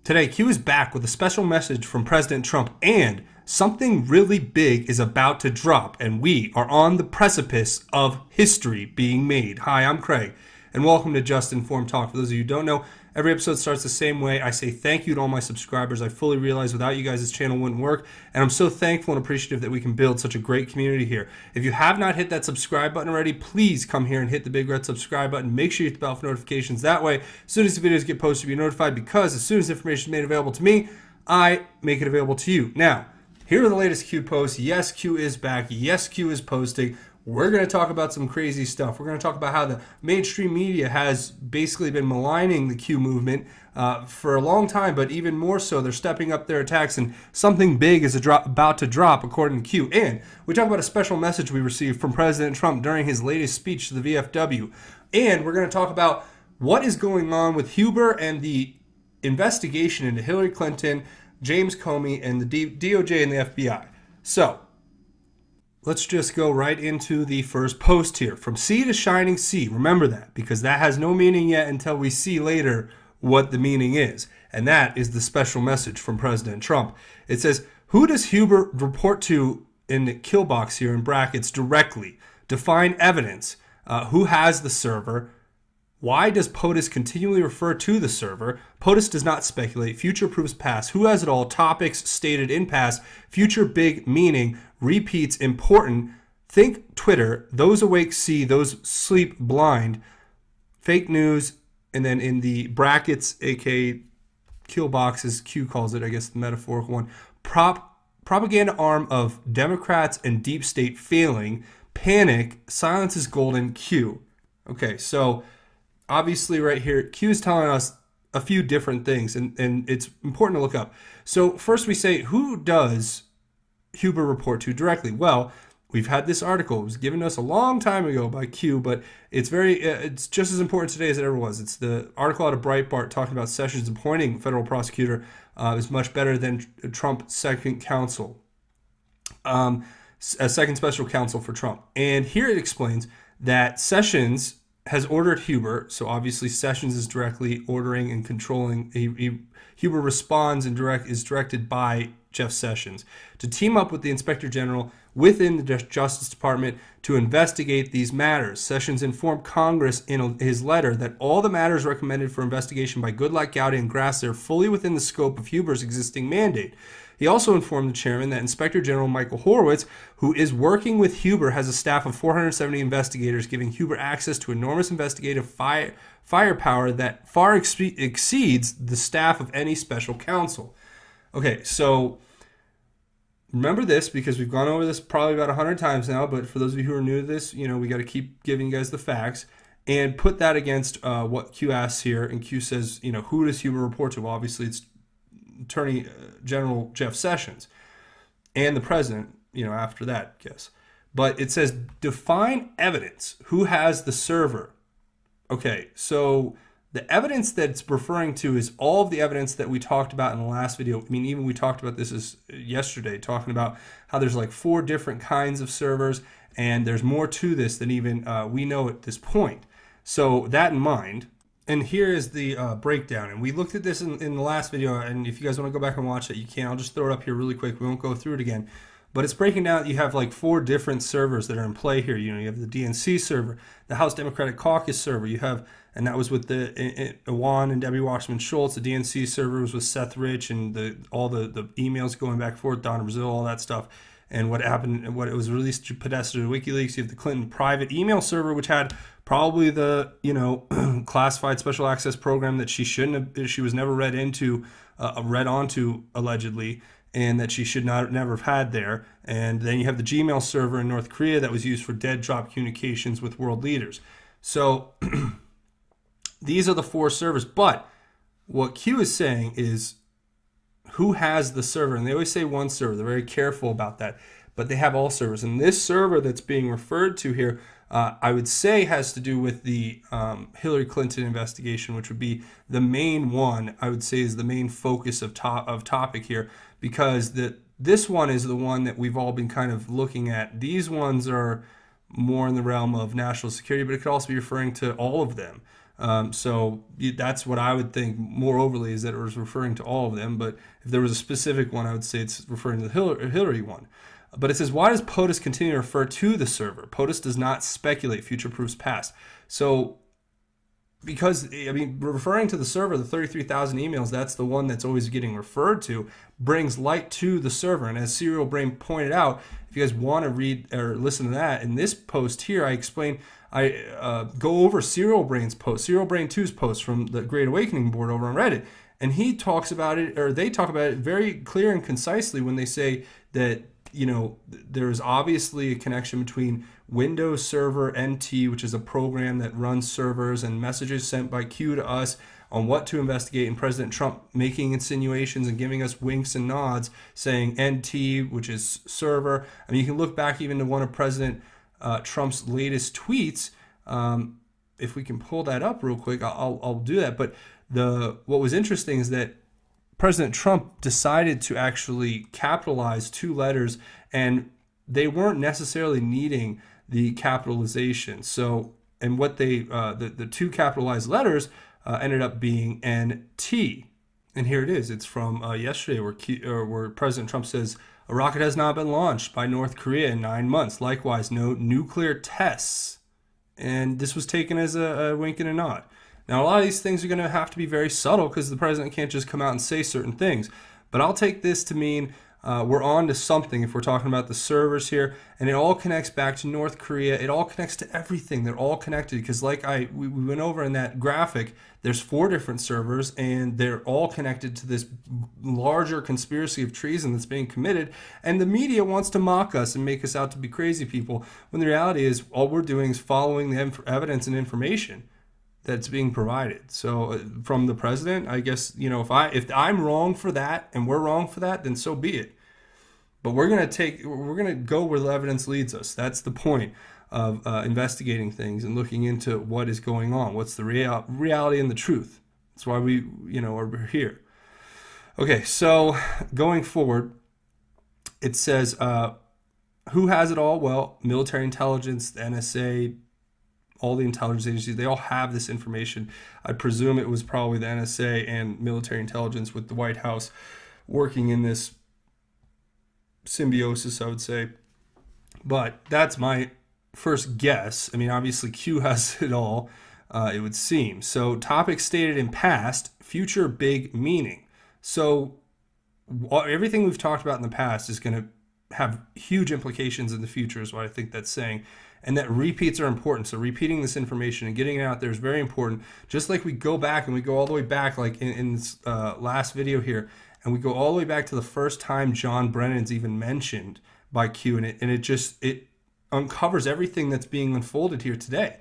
Today, Q is back with a special message from President Trump, and something really big is about to drop, and we are on the precipice of history being made. Hi, I'm Craig, and welcome to Just Informed Talk. For those of you who don't know, every episode starts the same way. I say thank you to all my subscribers. I fully realize without you guys, this channel wouldn't work, and I'm so thankful and appreciative that we can build such a great community here. If you have not hit that subscribe button already, please come here and hit the big red subscribe button. Make sure you hit the bell for notifications. That way, as soon as the videos get posted, you'll be notified, because as soon as information is made available to me, I make it available to you. Now, here are the latest Q posts. Yes, Q is back. Yes, Q is posting. We're going to talk about some crazy stuff. We're going to talk about how the mainstream media has basically been maligning the Q movement for a long time, but even more so, they're stepping up their attacks, and something big is about to drop, according to Q. And we talk about a special message we received from President Trump during his latest speech to the VFW. And we're going to talk about what is going on with Huber and the investigation into Hillary Clinton, James Comey, and the DOJ and the FBI. So, let's just go right into the first post here. From sea to shining sea. Remember that, because that has no meaning yet until we see later what the meaning is. And that is the special message from President Trump. It says, who does Huber report to, in the kill box here in brackets, directly? Define evidence. Who has the server? Why does Potus continually refer to the server? Potus does not speculate. Future proves past. Who has it all? Topics stated in past. Future big meaning. Repeats important. Think Twitter. Those awake see. Those sleep blind. Fake news. And then in the brackets, aka kill boxes, Q calls it, I guess the metaphorical one. Propaganda arm of Democrats and deep state failing. Panic. Silence is golden. Q. Okay, so obviously right here, Q is telling us a few different things, and it's important to look up. So first we say, who does Huber report to directly? Well, we've had this article. It was given to us a long time ago by Q, but it's it's just as important today as it ever was. It's the article out of Breitbart talking about Sessions appointing federal prosecutor is much better than Trump's second counsel, a second special counsel for Trump. And here it explains that Sessions has ordered Huber, so obviously Sessions is directly ordering and controlling. Huber responds and is directed by Jeff Sessions to team up with the Inspector General within the Justice Department to investigate these matters. Sessions informed Congress in his letter that all the matters recommended for investigation by Goodlatte, Gowdy, and Grassley are fully within the scope of Huber's existing mandate. He also informed the chairman that Inspector General Michael Horowitz, who is working with Huber, has a staff of 470 investigators, giving Huber access to enormous investigative firepower that far exceeds the staff of any special counsel. Okay, so remember this, because we've gone over this probably about 100 times now, but for those of you who are new to this, you know, we got to keep giving you guys the facts and put that against what Q asks here. And Q says, you know, who does Huber report to? Well, obviously it's Attorney General Jeff Sessions and the president, you know, after that, I guess. But it says define evidence. Who has the server? Okay, so the evidence that it's referring to is all of the evidence that we talked about in the last video. I mean, even we talked about this yesterday, talking about how there's like 4 different kinds of servers, and there's more to this than even we know at this point. So that in mind. And here is the breakdown. And we looked at this in the last video, and if you guys want to go back and watch it, you can. I'll just throw it up here really quick. We won't go through it again. But it's breaking down. You have like 4 different servers that are in play here. You know, you have the DNC server, the House Democratic Caucus server. You have, and that was with the Iwan and Debbie Wasserman Schultz. The DNC server was with Seth Rich and all the emails going back and forth, Donna Brazile, all that stuff. And what happened, and what it was released to Podesta to WikiLeaks. You have the Clinton private email server, which had probably the, you know, classified special access program that she was never read onto allegedly, and that she should never have had there. And then you have the Gmail server in North Korea that was used for dead drop communications with world leaders. So these are the 4 servers. But what Q is saying is, who has the server? And they always say one server. They're very careful about that. But they have all servers. And this server that's being referred to here, I would say has to do with the Hillary Clinton investigation, which would be the main one, I would say, is the main focus of topic here, because this one is the one that we've all been kind of looking at. These ones are more in the realm of national security, but it could also be referring to all of them. So that's what I would think more overly, is that it was referring to all of them. But if there was a specific one, I would say it's referring to the Hillary one. But it says, why does POTUS continue to refer to the server? POTUS does not speculate, future proofs past. So because, I mean, referring to the server, the 33,000 emails, that's the one that's always getting referred to, brings light to the server. And as Serial Brain pointed out, if you guys want to read or listen to that, in this post here, I explain, I go over Serial Brain's post, Serial Brain 2's post from the Great Awakening board over on Reddit. And he talks about it, or they talk about it very clear and concisely when they say that, you know, there's obviously a connection between Windows Server NT, which is a program that runs servers and messages sent by Q to us on what to investigate, and President Trump making insinuations and giving us winks and nods saying NT, which is server. I mean, you can look back even to one of President Trump's latest tweets. If we can pull that up real quick, I'll do that. But what was interesting is that President Trump decided to actually capitalize two letters, and they weren't necessarily needing the capitalization. So, and what they the two capitalized letters ended up being NT. And here it is. It's from yesterday, where President Trump says a rocket has not been launched by North Korea in 9 months. Likewise, no nuclear tests. And this was taken as a wink and a nod. Now, a lot of these things are going to have to be very subtle because the president can't just come out and say certain things. But I'll take this to mean we're on to something if we're talking about the servers here. And it all connects back to North Korea. It all connects to everything. They're all connected because like we went over in that graphic, there's 4 different servers and they're all connected to this larger conspiracy of treason that's being committed. And the media wants to mock us and make us out to be crazy people, when the reality is all we're doing is following the evidence and information that's being provided. So from the president, I guess, you know, if I'm wrong for that and we're wrong for that, then so be it. But we're gonna go where the evidence leads us. That's the point of investigating things and looking into what is going on. What's the reality and the truth? That's why we, you know, are here. Okay, so going forward, it says, who has it all? Well, military intelligence, the NSA, all the intelligence agencies, they all have this information. I presume it was probably the NSA and military intelligence with the White House working in this symbiosis, I would say. But that's my first guess. I mean, obviously Q has it all, it would seem. So topic stated in past, future big meaning. So everything we've talked about in the past is going to have huge implications in the future, is what I think that's saying. And that repeats are important. So repeating this information and getting it out there is very important. Just like we go back and we go all the way back, like in this last video here, and we go all the way back to the first time John Brennan's even mentioned by Q, and it uncovers everything that's being unfolded here today.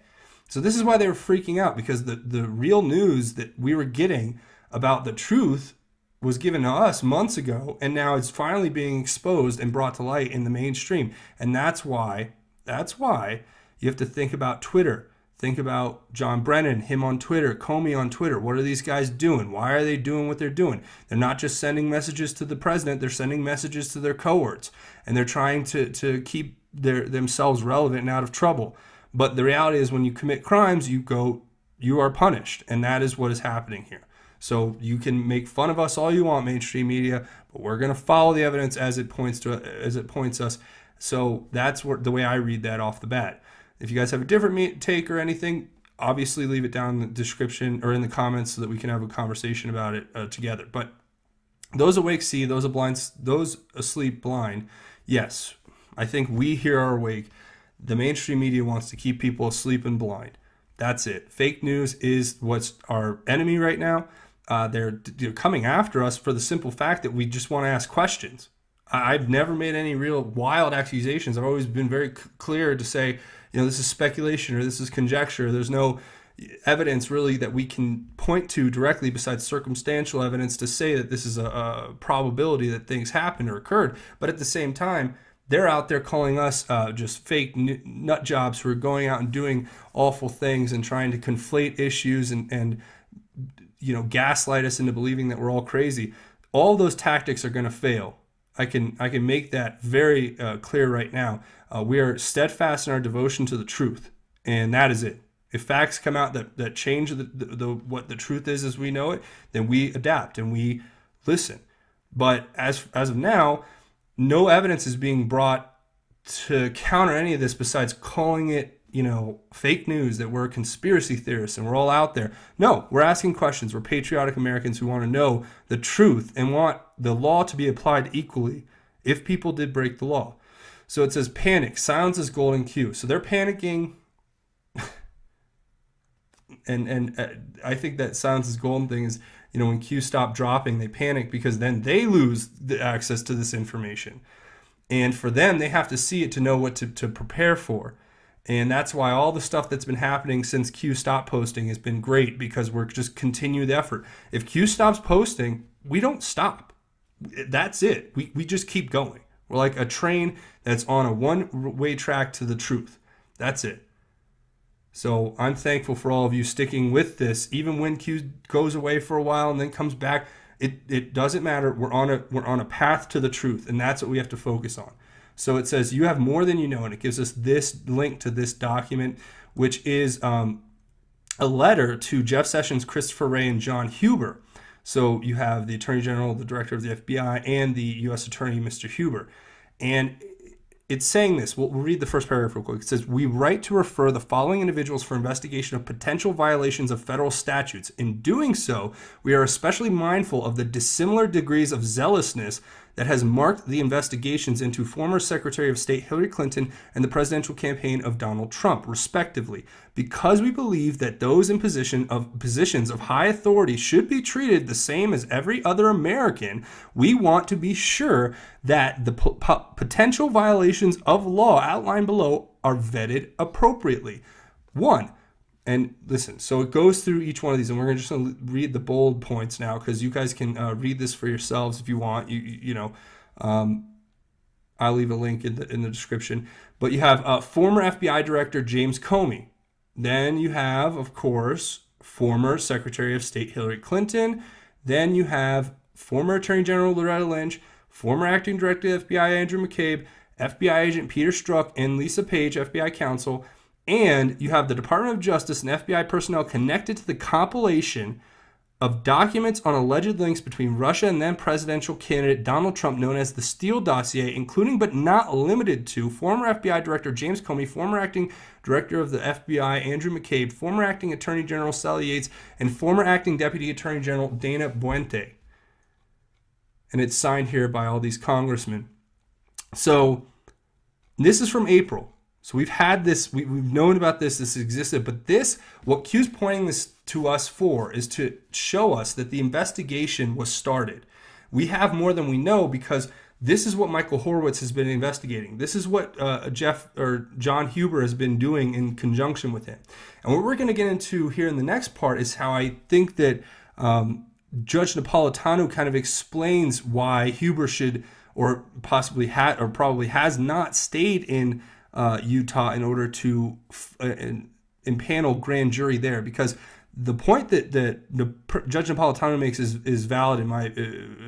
So this is why they were freaking out, because the real news that we were getting about the truth was given to us months ago, and now it's finally being exposed and brought to light in the mainstream. And that's why you have to think about Twitter. Think about John Brennan, him on Twitter, Comey on Twitter. What are these guys doing? Why are they doing what they're doing? They're not just sending messages to the president, they're sending messages to their cohorts. And they're trying to keep themselves relevant and out of trouble. But the reality is, when you commit crimes, you are punished. And that is what is happening here. So you can make fun of us all you want, mainstream media, but we're going to follow the evidence as it points us. So that's the way I read that off the bat. If you guys have a different take or anything, obviously leave it down in the description or in the comments so that we can have a conversation about it together. But those awake see, those asleep blind. Yes, I think we here are awake. The mainstream media wants to keep people asleep and blind. That's it. Fake news is what's our enemy right now. They're coming after us for the simple fact that we just want to ask questions. I've never made any real wild accusations. I've always been very clear to say, you know, this is speculation or this is conjecture. There's no evidence really that we can point to directly besides circumstantial evidence to say that this is a probability that things happened or occurred. But at the same time, they're out there calling us just fake nut jobs who are going out and doing awful things and trying to conflate issues and you know, gaslight us into believing that we're all crazy. All those tactics are going to fail. I can make that very clear right now. We are steadfast in our devotion to the truth, and that is it. If facts come out that change what the truth is as we know it, then we adapt and we listen. But as of now, no evidence is being brought to counter any of this besides calling it, fake news, that we're conspiracy theorists and we're all out there. No, we're asking questions. We're patriotic Americans who want to know the truth and want the law to be applied equally if people did break the law. So it says panic, silence is golden cue. So they're panicking. and I think that silence is golden thing is, when Q stop dropping, they panic because then they lose the access to this information. And for them, they have to see it to know what to prepare for. And that's why all the stuff that's been happening since Q stopped posting has been great, because we're just continue the effort. If Q stops posting, we don't stop. That's it. We just keep going. We're like a train that's on a one-way track to the truth. That's it. So I'm thankful for all of you sticking with this, even when Q goes away for a while and then comes back. It doesn't matter. We're on a path to the truth, and that's what we have to focus on. So it says you have more than you know, and it gives us this link to this document, which is a letter to Jeff Sessions, Christopher Wray, and John Huber. So you have the Attorney General, the Director of the FBI, and the U.S. Attorney, Mr. Huber. And it's saying this. We'll read the first paragraph real quick. It says, we write to refer the following individuals for investigation of potential violations of federal statutes. In doing so, we are especially mindful of the dissimilar degrees of zealousness that has marked the investigations into former Secretary of State Hillary Clinton and the presidential campaign of Donald Trump, respectively, because we believe that those in positions of high authority should be treated the same as every other American. We want to be sure that the potential violations of law outlined below are vetted appropriately. 1. And listen, so it goes through each one of these, and we're just going to read the bold points now, because you guys can read this for yourselves if you want. I'll leave a link in the description. But you have former FBI Director James Comey. Then you have, of course, former Secretary of State Hillary Clinton. Then you have former Attorney General Loretta Lynch, former Acting Director of the FBI Andrew McCabe, FBI Agent Peter Strzok, and Lisa Page, FBI Counsel. And you have the Department of Justice and FBI personnel connected to the compilation of documents on alleged links between Russia and then presidential candidate Donald Trump, known as the Steele dossier, including but not limited to former FBI Director James Comey, former Acting Director of the FBI Andrew McCabe, former Acting Attorney General Sally Yates, and former Acting Deputy Attorney General Dana Boente. And it's signed here by all these congressmen. So this is from April. So we've had this, we've known about this existed, but what Q's pointing this to us for is to show us that the investigation was started. We have more than we know, because this is what Michael Horowitz has been investigating. This is what John Huber has been doing in conjunction with him. And what we're going to get into here in the next part is how I think that Judge Napolitano kind of explains why Huber should, or possibly probably has not stayed in Utah in order to impanel grand jury there, because the point that Judge Napolitano makes is valid in my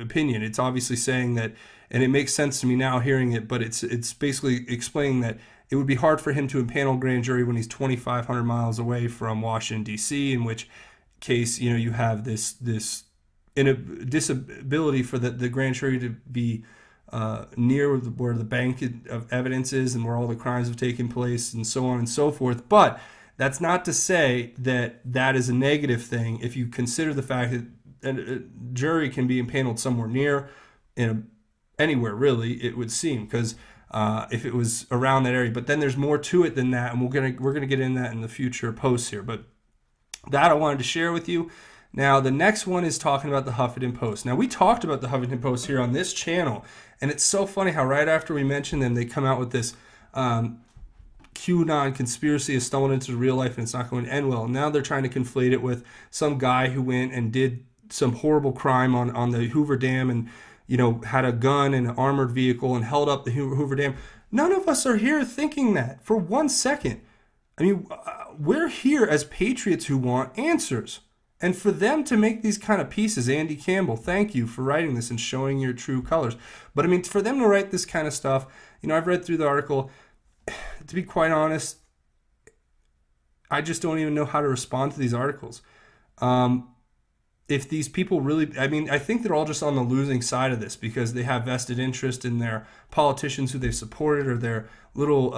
opinion. It's obviously saying that, and it makes sense to me now hearing it, but it's basically explaining that it would be hard for him to impanel grand jury when he's 2,500 miles away from Washington, D.C., in which case, you have this disability for the grand jury to be near where the bank of evidence is and where all the crimes have taken place and so on and so forth. But that's not to say that that is a negative thing if you consider the fact that a jury can be impaneled somewhere near, anywhere really, it would seem, because if it was around that area. But then there's more to it than that, and we're gonna get in that in the future posts here. But that I wanted to share with you. Now, the next one is talking about the Huffington Post. Now, we talked about the Huffington Post here on this channel, and it's so funny how right after we mentioned them, they come out with this QAnon conspiracy has stolen into real life and it's not going to end well. Now they're trying to conflate it with some guy who went and did some horrible crime on the Hoover Dam and, had a gun and an armored vehicle and held up the Hoover Dam. None of us are here thinking that for 1 second. I mean, we're here as patriots who want answers. And for them to make these kind of pieces, Andy Campbell, thank you for writing this and showing your true colors. But I mean, for them to write this kind of stuff, I've read through the article. To be quite honest, I just don't even know how to respond to these articles. If these people really, I mean, I think they're all just on the losing side of this because they have vested interest in their politicians who they've supported, or their little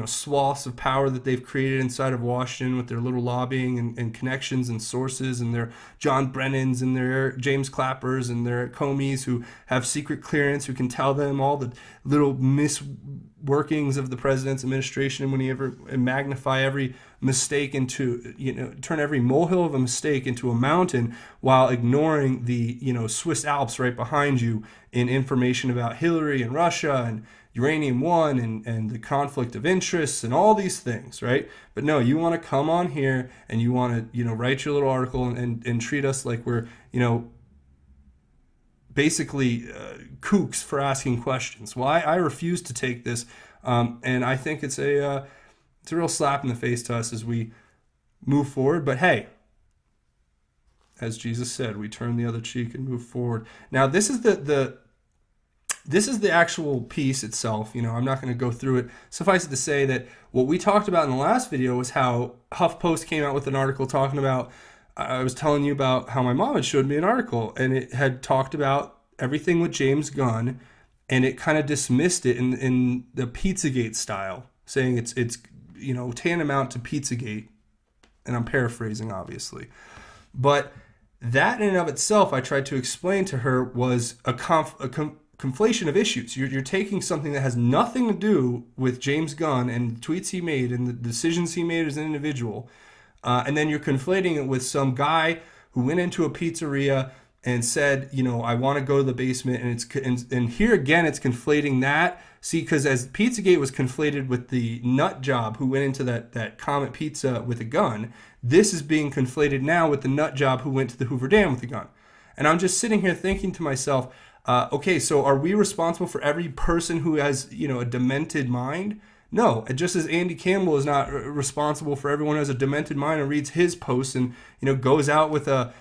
swaths of power that they've created inside of Washington with their little lobbying and connections and sources, and their John Brennans and their James Clappers and their Comeys who have secret clearance, who can tell them all the little misworkings of the president's administration when he ever magnify every mistake into, turn every molehill of a mistake into a mountain, while ignoring the, Swiss Alps right behind you in information about Hillary and Russia and Uranium One and the conflict of interests and all these things, right? But no, you want to come on here and you want to, write your little article and treat us like we're, basically kooks for asking questions. Well, I refuse to take this, and I think it's a real slap in the face to us as we move forward. But hey, as Jesus said, we turn the other cheek and move forward. Now, this is this is the actual piece itself. I'm not going to go through it. Suffice it to say that what we talked about in the last video was how HuffPost came out with an article talking about, I was telling you about how my mom had showed me an article, and it had talked about everything with James Gunn, and it kind of dismissed it in the Pizzagate style, saying it's tantamount to Pizzagate, and I'm paraphrasing, obviously. But that in and of itself, I tried to explain to her, was a conflation of issues. You're taking something that has nothing to do with James Gunn and the tweets he made and the decisions he made as an individual, and then you're conflating it with some guy who went into a pizzeria and said, I want to go to the basement, and here again it's conflating that. See, because as Pizzagate was conflated with the nut job who went into that Comet Pizza with a gun, this is being conflated now with the nut job who went to the Hoover Dam with a gun. And I'm just sitting here thinking to myself, okay, so are we responsible for every person who has, a demented mind? No, just as Andy Campbell is not responsible for everyone who has a demented mind and reads his posts and, goes out with a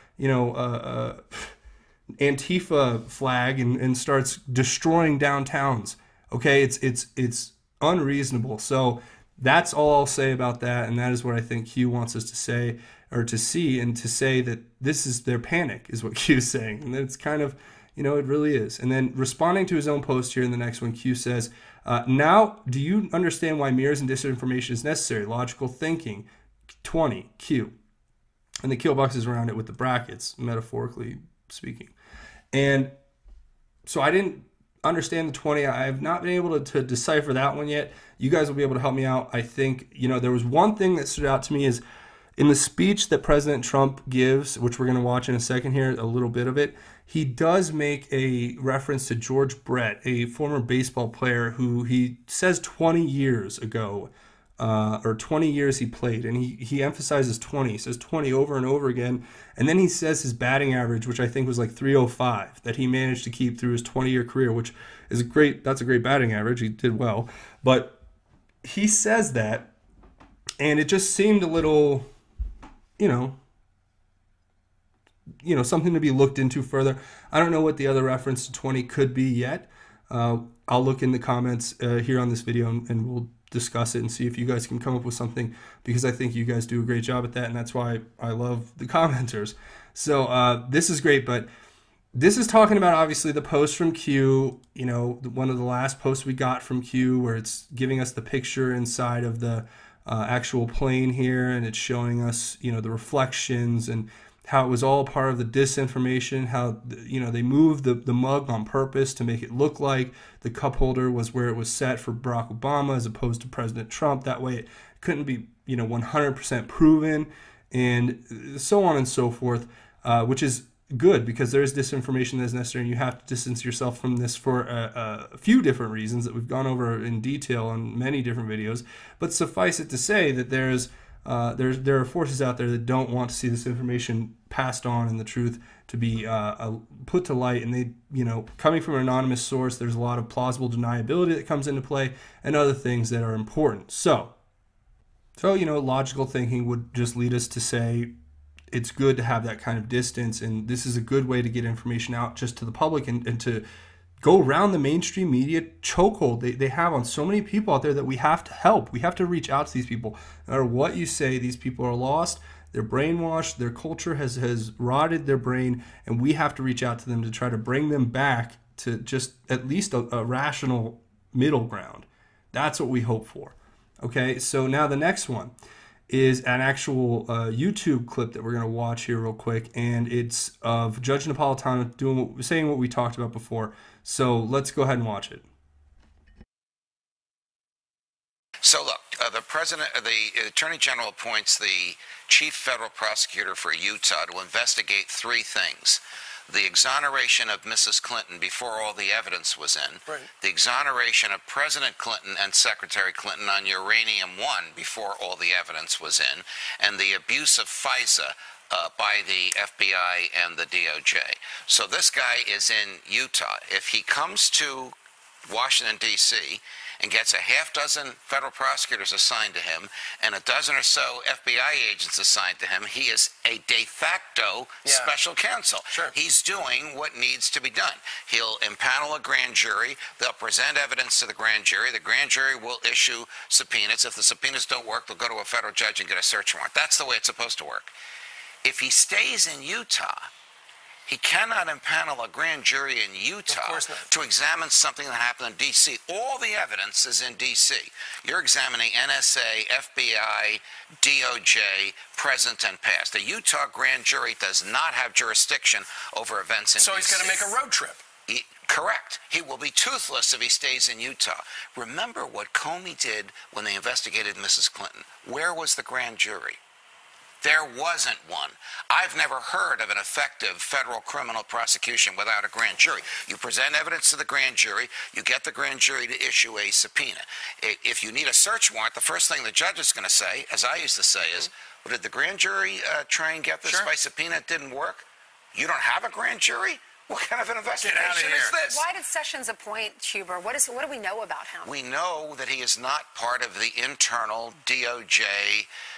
Antifa flag and starts destroying downtowns. Okay, it's unreasonable. So that's all I'll say about that, and that is what I think Q wants us to say, or to see, and to say that this is their panic, is what Q is saying. And it's kind of, it really is. And then responding to his own post here in the next one, Q says, now, do you understand why mirrors and disinformation is necessary? Logical thinking. 20, Q. And the kill boxes around it with the brackets, metaphorically speaking. And so I didn't understand the 20. I have not been able to decipher that one yet. You guys will be able to help me out. I think, there was one thing that stood out to me is in the speech that President Trump gives, which we're going to watch in a second here, a little bit of it, he does make a reference to George Brett, a former baseball player who he says 20 years ago, or 20 years he played, and he emphasizes 20. He says 20 over and over again, and then he says his batting average, which I think was like 305, that he managed to keep through his 20-year career, which is that's a great batting average. He did well, but he says that, and it just seemed a little, something to be looked into further. I don't know what the other reference to 20 could be yet. I'll look in the comments here on this video, and we'll discuss it and see if you guys can come up with something, because I think you guys do a great job at that, and that's why I love the commenters. So this is great, but this is talking about, obviously, the post from Q, one of the last posts we got from Q, where it's giving us the picture inside of the actual plane here, and it's showing us, the reflections and how it was all part of the disinformation, how, they moved the mug on purpose to make it look like the cup holder was where it was set for Barack Obama as opposed to President Trump. That way it couldn't be, 100% proven, and so on and so forth, which is good, because there is disinformation that is necessary, and you have to distance yourself from this for a few different reasons that we've gone over in detail in many different videos. But suffice it to say that there are forces out there that don't want to see this information passed on and the truth to be put to light. And they, coming from an anonymous source, there's a lot of plausible deniability that comes into play and other things that are important. So logical thinking would just lead us to say it's good to have that kind of distance, and this is a good way to get information out just to the public and to go around the mainstream media chokehold they have on so many people out there that we have to help. We have to reach out to these people. No matter what you say, these people are lost. They're brainwashed. Their culture has rotted their brain, and we have to reach out to them to try to bring them back to just at least a rational middle ground. That's what we hope for. Okay, so now the next one is an actual YouTube clip that we're going to watch here real quick, and it's of Judge Napolitano saying what we talked about before. So let's go ahead and watch it. So look, the Attorney General appoints the Chief Federal Prosecutor for Utah to investigate three things. The exoneration of Mrs. Clinton before all the evidence was in, right. The exoneration of President Clinton and Secretary Clinton on Uranium One before all the evidence was in, and the abuse of FISA by the FBI and the DOJ. So this guy is in Utah. If he comes to Washington, D.C., and gets a half dozen federal prosecutors assigned to him and a dozen or so FBI agents assigned to him, he is a de facto special counsel. Sure. He's doing what needs to be done. He'll impanel a grand jury. They'll present evidence to the grand jury. The grand jury will issue subpoenas. If the subpoenas don't work, they'll go to a federal judge and get a search warrant. That's the way it's supposed to work. If he stays in Utah, he cannot impanel a grand jury in Utah to examine something that happened in D.C. All the evidence is in D.C. You're examining NSA, FBI, DOJ, present and past. The Utah grand jury does not have jurisdiction over events in D.C. So he's going to make a road trip. Correct. He will be toothless if he stays in Utah. Remember what Comey did when they investigated Mrs. Clinton. Where was the grand jury? There wasn't one. I've never heard of an effective federal criminal prosecution without a grand jury. You present evidence to the grand jury, you get the grand jury to issue a subpoena. If you need a search warrant, the first thing the judge is going to say, as I used to say, is, well, did the grand jury try and get this by subpoena? It didn't work? You don't have a grand jury? What kind of an investigation is this? Why did Sessions appoint Huber? What do we know about him? We know that he is not part of the internal DOJ,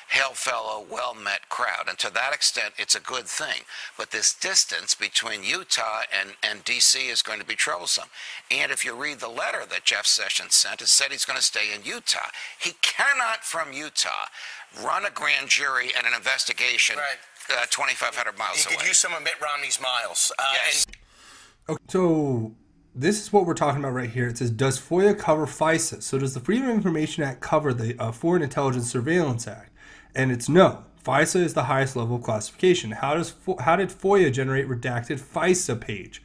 hail fellow, well-met crowd. And to that extent, it's a good thing. But this distance between Utah and D.C. is going to be troublesome. And if you read the letter that Jeff Sessions sent, it said he's going to stay in Utah. He cannot, from Utah, run a grand jury and an investigation 2,500 miles away. He could use some of Mitt Romney's miles. Yes. Okay, so this is what we're talking about right here. It says, does FOIA cover FISA? So does the Freedom of Information Act cover the Foreign Intelligence Surveillance Act? And it's no. FISA is the highest level of classification. How did FOIA generate redacted FISA page?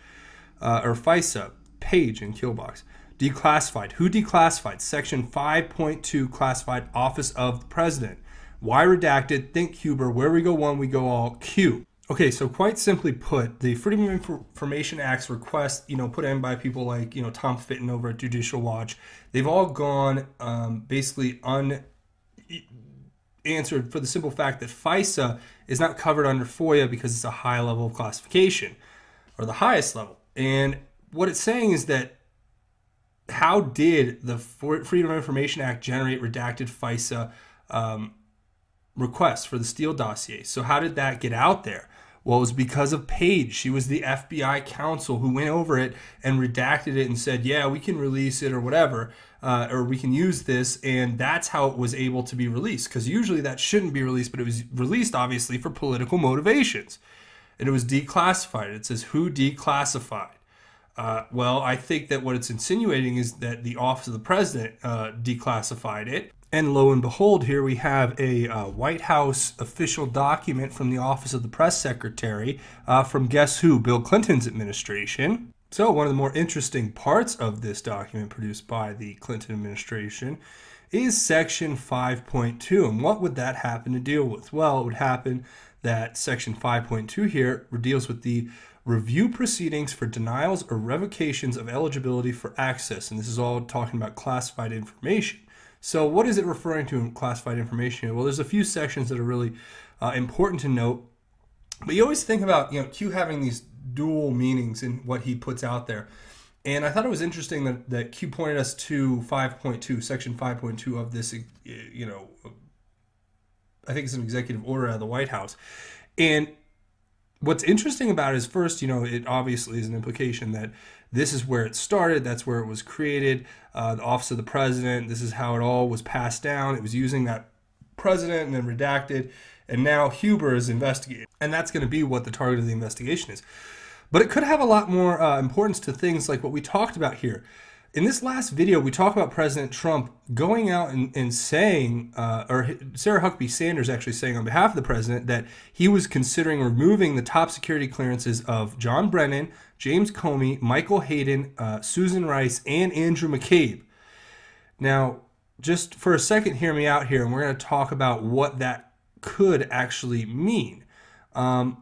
Or FISA page in Killbox? Declassified. Who declassified? Section 5.2 classified Office of the President. Why redacted? Think Huber. Where we go one, we go all. Q. Okay, so quite simply put, the Freedom of Information Act's request, put in by people like, Tom Fitton over at Judicial Watch, they've all gone basically unanswered for the simple fact that FISA is not covered under FOIA because it's a high level of classification, or the highest level. And what it's saying is that how did the Freedom of Information Act generate redacted FISA requests for the Steele dossier? So how did that get out there? Well, it was because of Paige. She was the FBI counsel who went over it and redacted it and said, yeah, we can release it or whatever, or we can use this. And that's how it was able to be released, because usually that shouldn't be released, but it was released obviously for political motivations. And it was declassified. It says who declassified. Well, I think that what it's insinuating is that the Office of the President declassified it. And lo and behold, here we have a White House official document from the Office of the Press Secretary from guess who? Bill Clinton's administration. So one of the more interesting parts of this document produced by the Clinton administration is Section 5.2. And what would that happen to deal with? Well, it would happen that Section 5.2 here deals with the review proceedings for denials or revocations of eligibility for access. And this is all talking about classified information. So what is it referring to in classified information? Well, there's a few sections that are really important to note. But you always think about, Q having these dual meanings in what he puts out there. And I thought it was interesting that Q pointed us to 5.2, Section 5.2 of this, I think it's an executive order out of the White House. And what's interesting about it is, first, it obviously is an implication that this is where it started. That's where it was created. The office of the president. This is how it all was passed down. It was using that president and then redacted. And now Huber is investigating. And that's going to be what the target of the investigation is. But it could have a lot more importance to things like what we talked about here. In this last video, we talk about President Trump going out and saying, or Sarah Huckabee Sanders actually saying on behalf of the president, that he was considering removing the top security clearances of John Brennan, James Comey, Michael Hayden, Susan Rice, and Andrew McCabe. Now, just for a second, hear me out here, and we're going to talk about what that could actually mean. And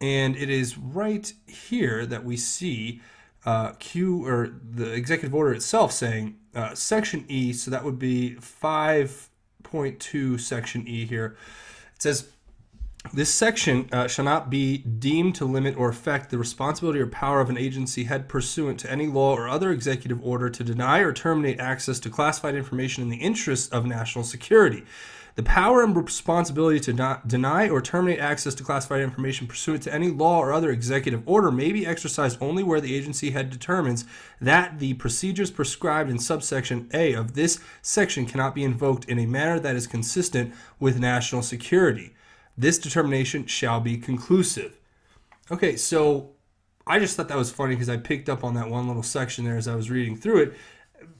it is right here that we see Q, or the executive order itself, saying Section E, so that would be 5.2 Section E here. It says, this section shall not be deemed to limit or affect the responsibility or power of an agency head pursuant to any law or other executive order to deny or terminate access to classified information in the interest of national security. The power and responsibility to not deny or terminate access to classified information pursuant to any law or other executive order may be exercised only where the agency head determines that the procedures prescribed in subsection A of this section cannot be invoked in a manner that is consistent with national security. This determination shall be conclusive. Okay, so I just thought that was funny because I picked up on that one little section there as I was reading through it,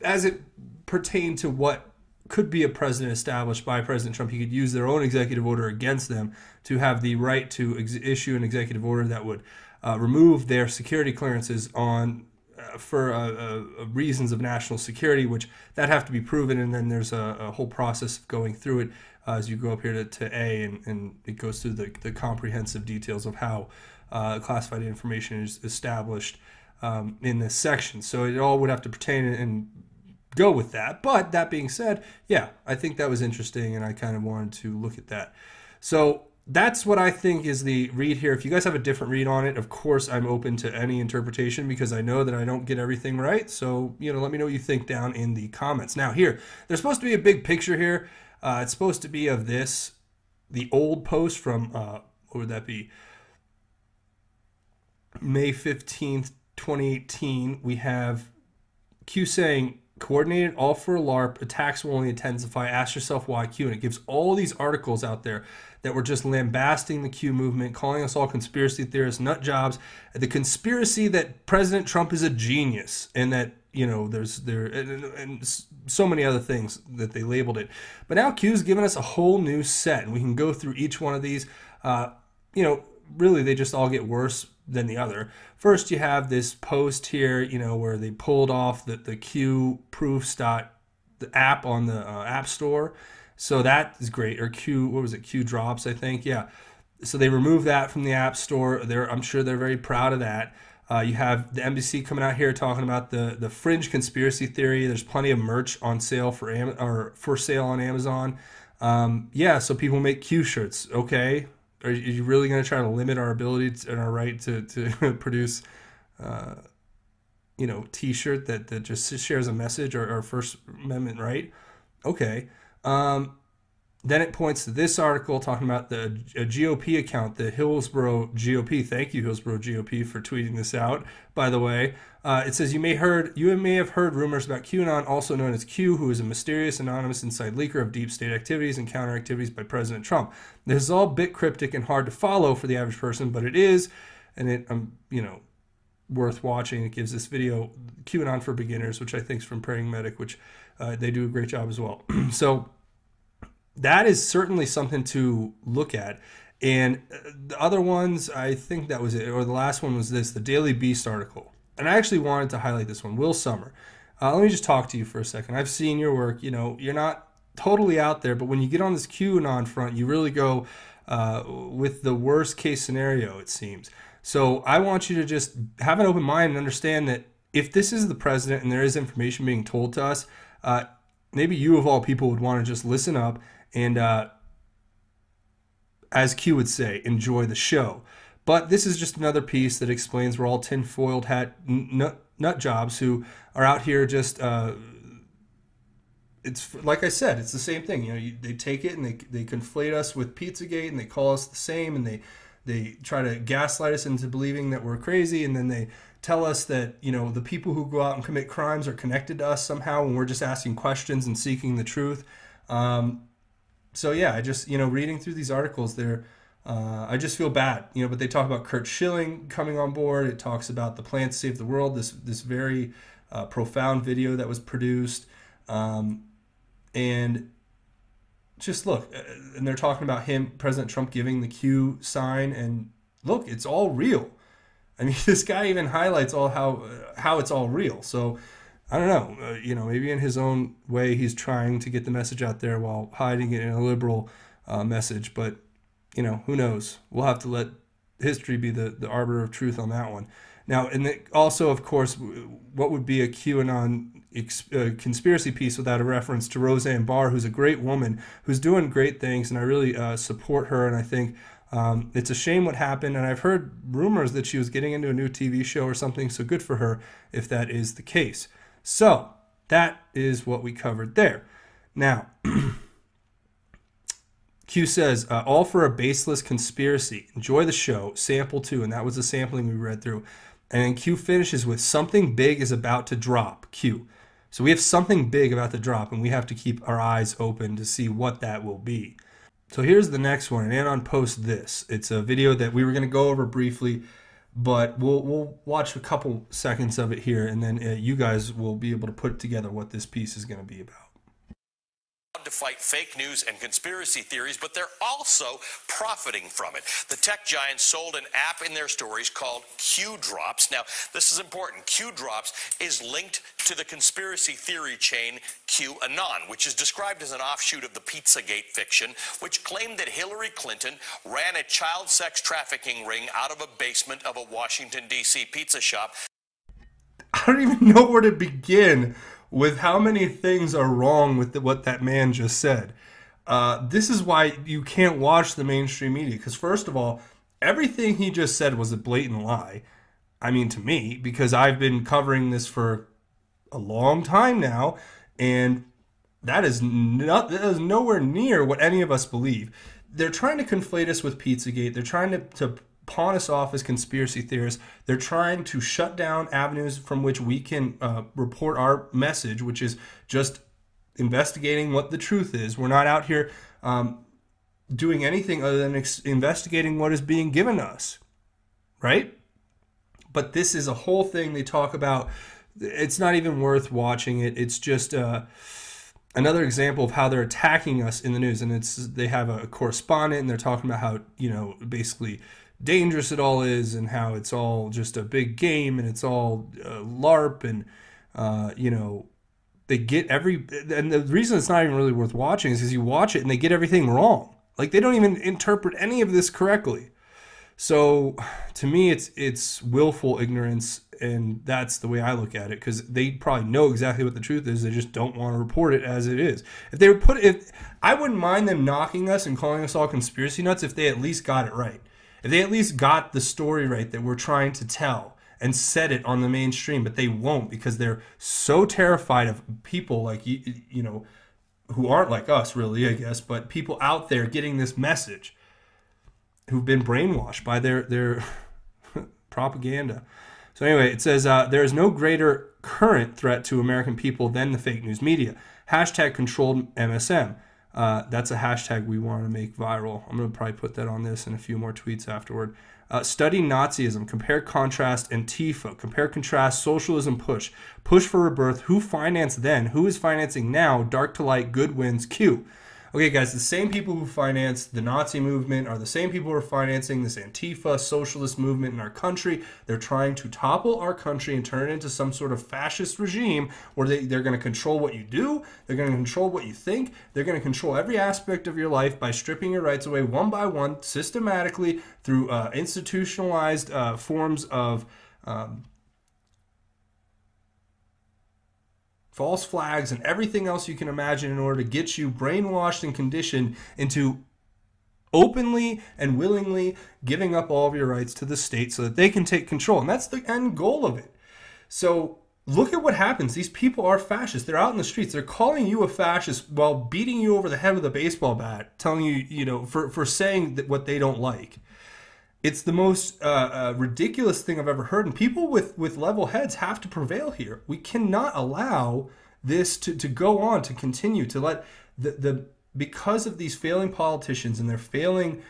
as it pertained to what could be a precedent established by President Trump. He could use their own executive order against them to have the right to issue an executive order that would remove their security clearances on for reasons of national security, which that have to be proven, and then there's a whole process of going through it as you go up here to A, and it goes through the comprehensive details of how classified information is established in this section. So it all would have to pertain and go with that. But that being said, yeah, I think that was interesting, and I kind of wanted to look at that. So that's what I think is the read here. If you guys have a different read on it, of course, I'm open to any interpretation because I know that I don't get everything right. So, let me know what you think down in the comments. Now here, there's supposed to be a big picture here. It's supposed to be of this, the old post from, what would that be? May 15th, 2018. We have Q saying, coordinated all for a LARP, attacks will only intensify, ask yourself why Q. And it gives all these articles out there that were just lambasting the Q movement, calling us all conspiracy theorists, nut jobs, the conspiracy that President Trump is a genius, and that, and so many other things that they labeled it. But now Q's given us a whole new set, and we can go through each one of these. Really, they just all get worse than the other. First, you have this post here, where they pulled off the Q proofs the app on the App Store. So that is great. Or Q drops, I think. Yeah. So they removed that from the App Store. I'm sure they're very proud of that. You have the NBC coming out here talking about the fringe conspiracy theory. There's plenty of merch on sale for sale on Amazon. So people make Q shirts. Okay. Are you really going to try to limit our ability and our right to produce, T-shirt that just shares a message, or our First Amendment right? Okay. Then it points to this article talking about a GOP account, the Hillsborough GOP. Thank you, Hillsborough GOP, for tweeting this out, by the way. It says, you may have heard rumors about QAnon, also known as Q, who is a mysterious, anonymous inside leaker of deep state activities and counter activities by President Trump. This is all a bit cryptic and hard to follow for the average person, but it is, and it worth watching. It gives this video, QAnon for Beginners, which I think is from Praying Medic, which they do a great job as well. So that is certainly something to look at. And the other ones, I think that was it, or the last one was this, the Daily Beast article. And I actually wanted to highlight this one, Will Sommer. Let me just talk to you for a second. I've seen your work. You're not totally out there, but when you get on this QAnon front, you really go with the worst case scenario, it seems. So I want you to just have an open mind and understand that if this is the president and there is information being told to us, maybe you of all people would want to just listen up and, as Q would say, enjoy the show. But this is just another piece that explains we're all tin-foiled hat nut jobs who are out here just it's like I said, it's the same thing. They take it and they conflate us with Pizzagate, and they call us the same, and they try to gaslight us into believing that we're crazy, and then they tell us that the people who go out and commit crimes are connected to us somehow, when we're just asking questions and seeking the truth. So yeah, I just reading through these articles, I just feel bad. But they talk about Kurt Schilling coming on board. It talks about the Plan to Save the World, this very profound video that was produced. And just look, and they're talking about President Trump giving the Q sign, and look, it's all real. I mean, this guy even highlights how it's all real. So I don't know, maybe in his own way, he's trying to get the message out there while hiding it in a liberal message. But, who knows? We'll have to let history be the arbiter of truth on that one. Now, and also, of course, what would be a QAnon conspiracy piece without a reference to Roseanne Barr, who's a great woman, who's doing great things, and I really support her, and I think it's a shame what happened, and I've heard rumors that she was getting into a new TV show or something, so good for her if that is the case. So, that is what we covered there. Now, Q says, all for a baseless conspiracy. Enjoy the show. Sample 2, and that was the sampling we read through. And then Q finishes with, something big is about to drop. Q. So we have something big about to drop, and we have to keep our eyes open to see what that will be. So here's the next one, and Anon posts this. It's a video that we were going to go over briefly, but we'll watch a couple seconds of it here, and then you guys will be able to put together what this piece is going to be about. To fight fake news and conspiracy theories, but they're also profiting from it. The tech giants sold an app in their stories called Q Drops. Now, this is important. Q Drops is linked to the conspiracy theory chain QAnon, which is described as an offshoot of the Pizzagate fiction, which claimed that Hillary Clinton ran a child sex trafficking ring out of a basement of a Washington, D.C. pizza shop. I don't even know where to begin with how many things are wrong with what that man just said. This is why you can't watch the mainstream media, because first of all, everything he just said was a blatant lie. I mean, to me, because I've been covering this for a long time now, and that is nowhere near what any of us believe. They're trying to conflate us with Pizzagate. They're trying to pawn us off as conspiracy theorists. They're trying to shut down avenues from which we can report our message, which is just investigating what the truth is. We're not out here doing anything other than investigating what is being given us, right? But this is a whole thing they talk about. It's not even worth watching it. It's just another example of how they're attacking us in the news. And they have a correspondent, and they're talking about how, basically dangerous it all is, and how it's all just a big game, and it's all LARP, and they get and the reason it's not even really worth watching is because you watch it and they get everything wrong. Like, they don't even interpret any of this correctly. So to me, it's willful ignorance, and that's the way I look at it, because they probably know exactly what the truth is. They just don't want to report it as it is. If I wouldn't mind them knocking us and calling us all conspiracy nuts if they at least got it right. If they at least got the story right that we're trying to tell and said it on the mainstream, but they won't, because they're so terrified of people like, who aren't like us really, I guess, but people out there getting this message who've been brainwashed by their propaganda. So anyway, it says, there is no greater current threat to American people than the fake news media. Hashtag controlled MSM. That's a hashtag we want to make viral. I'm going to probably put that on this and a few more tweets afterward. Study Nazism. Compare, contrast, Antifa. Compare, contrast, socialism, push. Push for rebirth. Who financed then? Who is financing now? Dark to light. Good wins. Q. Okay, guys, the same people who financed the Nazi movement are the same people who are financing this Antifa socialist movement in our country. They're trying to topple our country and turn it into some sort of fascist regime where they're going to control what you do. They're going to control what you think. They're going to control every aspect of your life by stripping your rights away one by one, systematically, through institutionalized forms of false flags, and everything else you can imagine in order to get you brainwashed and conditioned into openly and willingly giving up all of your rights to the state so that they can take control. And that's the end goal of it. So look at what happens. These people are fascists. They're out in the streets. They're calling you a fascist while beating you over the head with a baseball bat, telling you, for saying that what they don't like. It's the most ridiculous thing I've ever heard. And people with level heads have to prevail here. We cannot allow this to go on, to continue, to let because of these failing politicians and their failing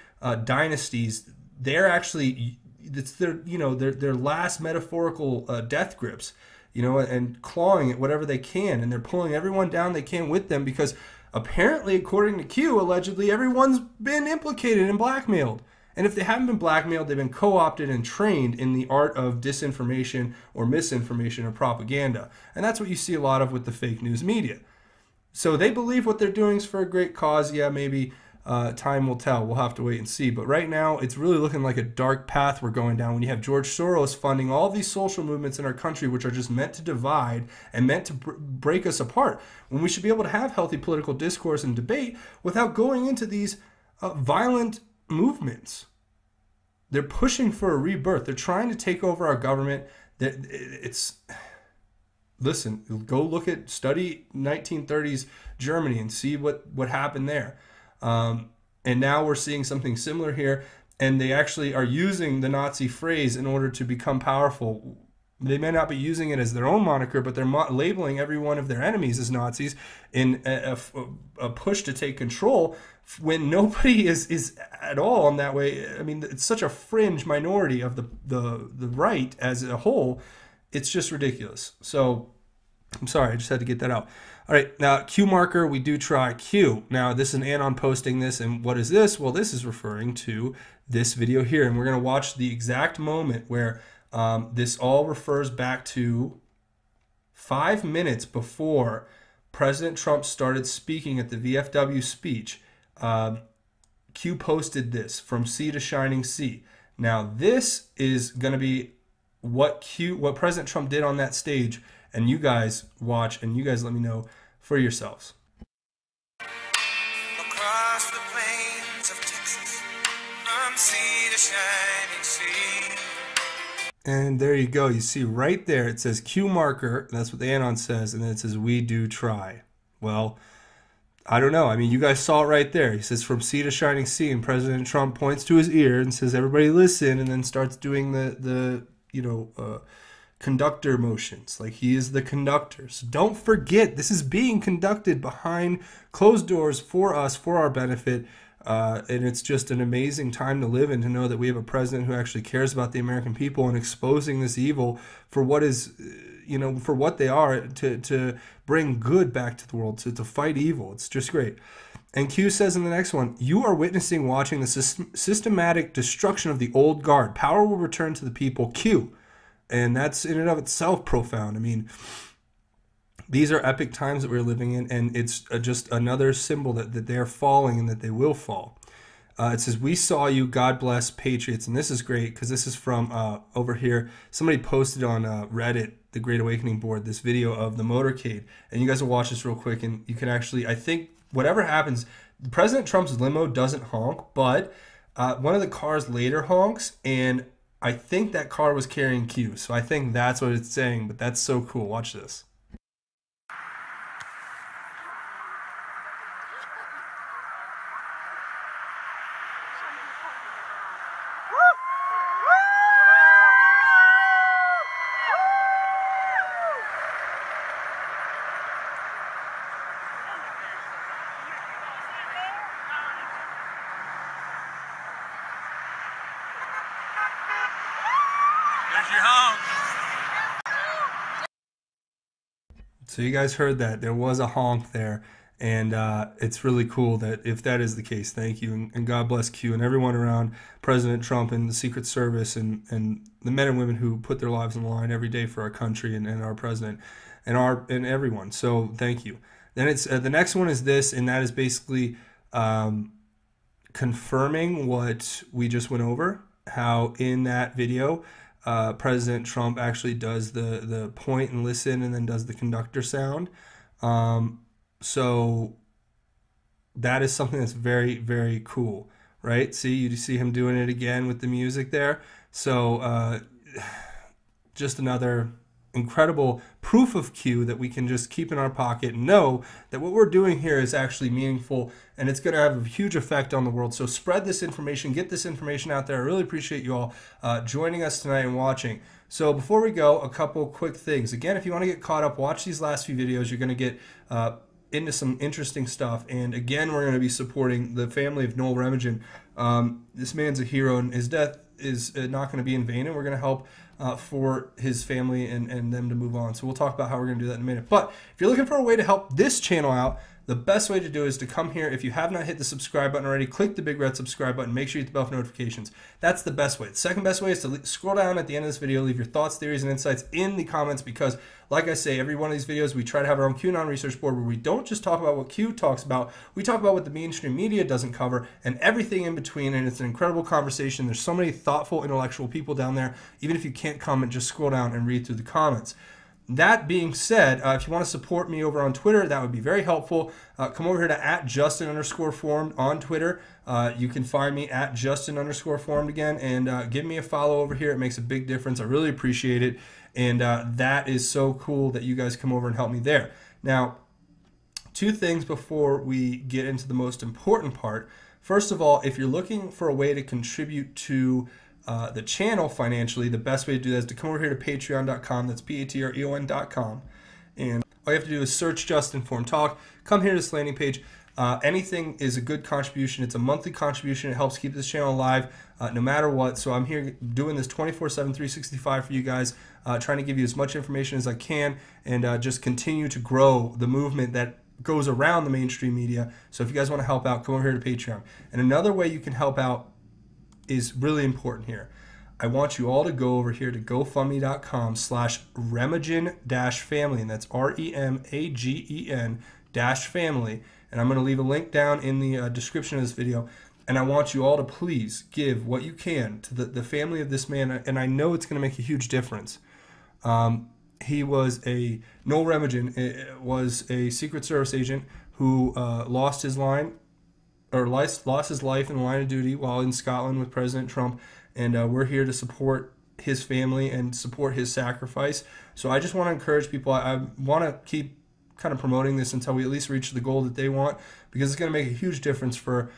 dynasties, they're actually, it's their last metaphorical death grips, and clawing at whatever they can. And they're pulling everyone down they can with them because apparently, according to Q, allegedly, everyone's been implicated and blackmailed. And if they haven't been blackmailed, they've been co-opted and trained in the art of disinformation or misinformation or propaganda. And that's what you see a lot of with the fake news media. So they believe what they're doing is for a great cause. Yeah, maybe time will tell. We'll have to wait and see. But right now, it's really looking like a dark path we're going down when you have George Soros funding all these social movements in our country, which are just meant to divide and meant to break us apart, when we should be able to have healthy political discourse and debate without going into these violent movements. They're pushing for a rebirth. They're trying to take over our government. Listen, go study 1930s Germany and see what happened there. And now we're seeing something similar here, and they actually are using the Nazi phrase in order to become powerful. They may not be using it as their own moniker, but they're labeling every one of their enemies as Nazis in a push to take control when nobody is at all on that way. I mean, it's such a fringe minority of the right as a whole. It's just ridiculous. So I'm sorry, I just had to get that out. All right, now Q marker, we do try Q. Now this is an Anon posting this, and what is this? Well, this is referring to this video here, and we're going to watch the exact moment where this all refers back to 5 minutes before President Trump started speaking at the VFW speech. Q posted this, from sea to shining sea. Now this is going to be what President Trump did on that stage, and you guys watch and you guys let me know for yourselves. Across the plains of Texas, from sea to shining sea. And there you go. You see right there, it says Q marker. That's what the Anon says. And then it says, we do try. Well, I don't know. I mean, you guys saw it right there. He says, from sea to shining sea. And President Trump points to his ear and says, everybody listen. And then starts doing the conductor motions. Like he is the conductor. So don't forget, this is being conducted behind closed doors for us, for our benefit. And it's just an amazing time to live in, to know that we have a president who actually cares about the American people and exposing this evil for what is, for what they are, to bring good back to the world, to fight evil. It's just great. And Q says in the next one, you are watching the systematic destruction of the old guard. Power will return to the people. Q. And that's in and of itself profound. I mean, these are epic times that we're living in, and it's just another symbol that they're falling and that they will fall. It says, we saw you, God bless Patriots. And this is great because this is from over here. Somebody posted on Reddit, the Great Awakening board, this video of the motorcade. And you guys will watch this real quick, and you can actually, I think, whatever happens, President Trump's limo doesn't honk, but one of the cars later honks, and I think that car was carrying Q. So I think that's what it's saying, but that's so cool. Watch this. So you guys heard that. There was a honk there. And it's really cool that if that is the case, thank you. And God bless Q and everyone around President Trump and the Secret Service and the men and women who put their lives on the line every day for our country and our president and everyone. So thank you. Then it's the next one is this, and that is basically confirming what we just went over, how in that video, President Trump actually does the point and listen and then does the conductor sound. So that is something that's very, very cool, right? See, you see him doing it again with the music there. So just another incredible proof of Q that we can just keep in our pocket and know that what we're doing here is actually meaningful and it's going to have a huge effect on the world. So spread this information, get this information out there. I really appreciate you all joining us tonight and watching. So before we go, a couple quick things. Again, if you want to get caught up, watch these last few videos. You're going to get into some interesting stuff. And again, we're going to be supporting the family of Noel Remagen. This man's a hero, and his death is not going to be in vain, and we're going to help for his family and them to move on. So we'll talk about how we're going to do that in a minute. But if you're looking for a way to help this channel out, the best way to do it is to come here. If you have not hit the subscribe button already, click the big red subscribe button. Make sure you hit the bell for notifications. That's the best way. The second best way is to scroll down at the end of this video, leave your thoughts, theories, and insights in the comments because, like I say, every one of these videos, we try to have our own QAnon research board where we don't just talk about what Q talks about. We talk about what the mainstream media doesn't cover and everything in between, and it's an incredible conversation. There's so many thoughtful, intellectual people down there. Even if you can't comment, just scroll down and read through the comments. That being said, if you want to support me over on Twitter, that would be very helpful. Come over here to @Justin_Formed on Twitter. You can find me @Justin_Formed again, and give me a follow over here. It makes a big difference. I really appreciate it, and that is so cool that you guys come over and help me there. Now, two things before we get into the most important part. First of all, if you're looking for a way to contribute to the channel financially, the best way to do that is to come over here to patreon.com. That's patreon.com. And all you have to do is search Just Informed Talk. Come here to this landing page. Anything is a good contribution. It's a monthly contribution. It helps keep this channel alive no matter what. So I'm here doing this 24/7, 365 for you guys, trying to give you as much information as I can and just continue to grow the movement that goes around the mainstream media. So if you guys want to help out, come over here to Patreon. And another way you can help out is really important here. I want you all to go over here to gofundme.com/Remagen-family, and that's REMAGEN-family. And I'm going to leave a link down in the description of this video. And I want you all to please give what you can to the family of this man. And I know it's going to make a huge difference. Noel Remagen was a Secret Service agent who lost his life in the line of duty while in Scotland with President Trump, and we're here to support his family and support his sacrifice. So I just want to encourage people. I want to keep kind of promoting this until we at least reach the goal that they want, because it's going to make a huge difference for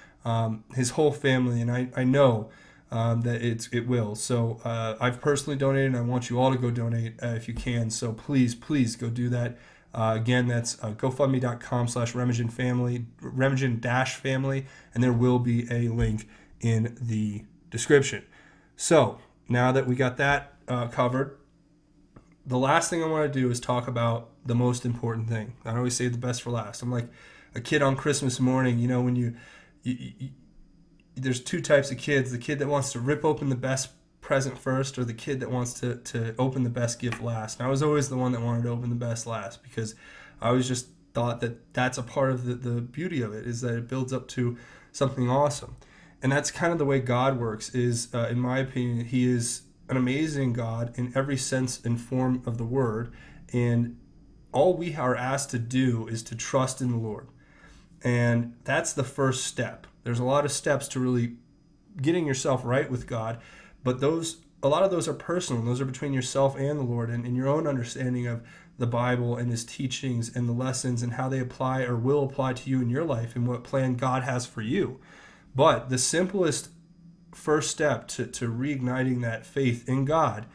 his whole family, and I know that it will. So I've personally donated, and I want you all to go donate if you can. So please go do that. Again, that's gofundme.com/Remagen-family, Remagen-family, and there will be a link in the description. So now that we got that covered, the last thing I want to do is talk about the most important thing. I always say the best for last. I'm like a kid on Christmas morning. You know, when you there's two types of kids: the kid that wants to rip open the best present first, or the kid that wants to open the best gift last. And I was always the one that wanted to open the best last, because I always just thought that that's a part of the beauty of it, is that it builds up to something awesome. And that's kind of the way God works, is in my opinion, he is an amazing God in every sense and form of the word, and all we are asked to do is to trust in the Lord. And that's the first step. There's a lot of steps to really getting yourself right with God, but a lot of those are personal. Those are between yourself and the Lord, and your own understanding of the Bible and his teachings and the lessons and how they apply or will apply to you in your life and what plan God has for you. But the simplest first step to reigniting that faith in God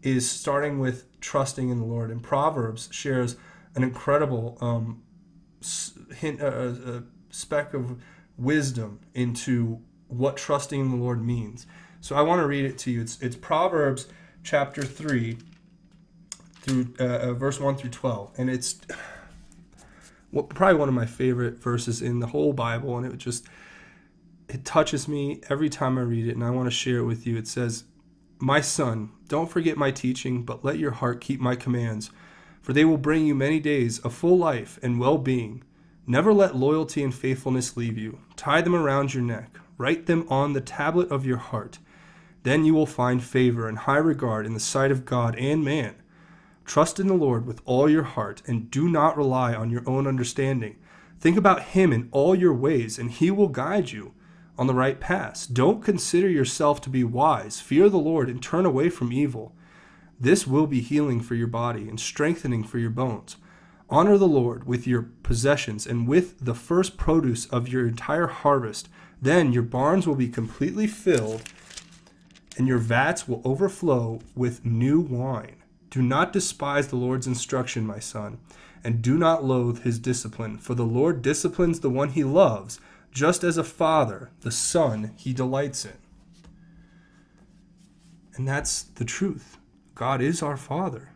is starting with trusting in the Lord. And Proverbs shares an incredible speck of wisdom into what trusting in the Lord means. So I want to read it to you. It's Proverbs chapter 3 through verse 1 through 12. And it's probably one of my favorite verses in the whole Bible. And it touches me every time I read it. And I want to share it with you. It says, "My son, don't forget my teaching, but let your heart keep my commands. For they will bring you many days, a full life and well-being. Never let loyalty and faithfulness leave you. Tie them around your neck. Write them on the tablet of your heart. Then you will find favor and high regard in the sight of God and man. Trust in the Lord with all your heart, and do not rely on your own understanding. Think about him in all your ways, and he will guide you on the right path. Don't consider yourself to be wise. Fear the Lord and turn away from evil. This will be healing for your body and strengthening for your bones. Honor the Lord with your possessions and with the first produce of your entire harvest. Then your barns will be completely filled and your vats will overflow with new wine. Do not despise the Lord's instruction, my son, and do not loathe his discipline, for the Lord disciplines the one he loves, just as a father, the son he delights in. And that's the truth. God is our Father.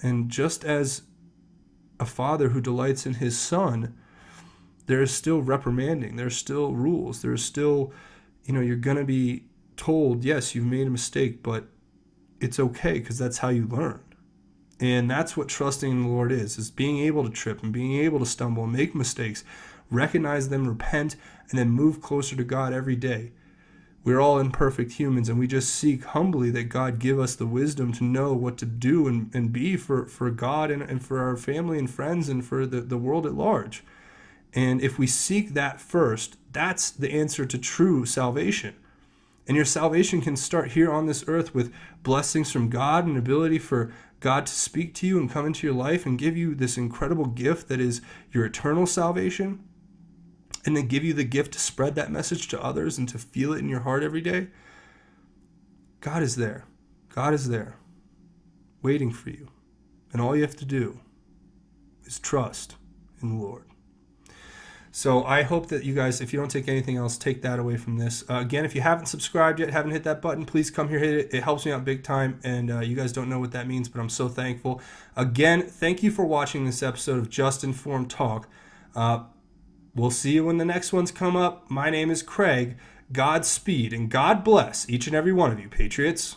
And just as a father who delights in his son, there is still reprimanding. There's still rules. There's still, you're going to be told, yes, you've made a mistake, but it's okay because that's how you learn. And that's what trusting in the Lord is being able to trip and being able to stumble and make mistakes, recognize them, repent, and then move closer to God every day. We're all imperfect humans, and we just seek humbly that God give us the wisdom to know what to do and be for God and for our family and friends and for the world at large. And if we seek that first, that's the answer to true salvation. And your salvation can start here on this earth with blessings from God and ability for God to speak to you and come into your life and give you this incredible gift that is your eternal salvation. And then give you the gift to spread that message to others and to feel it in your heart every day. God is there. God is there, waiting for you. And all you have to do is trust in the Lord. So I hope that you guys, if you don't take anything else, take that away from this. Again, if you haven't subscribed yet, haven't hit that button, please come here, hit it. It helps me out big time, and you guys don't know what that means, but I'm so thankful. Again, thank you for watching this episode of Just Informed Talk. We'll see you when the next ones come up. My name is Craig. Godspeed, and God bless each and every one of you, Patriots.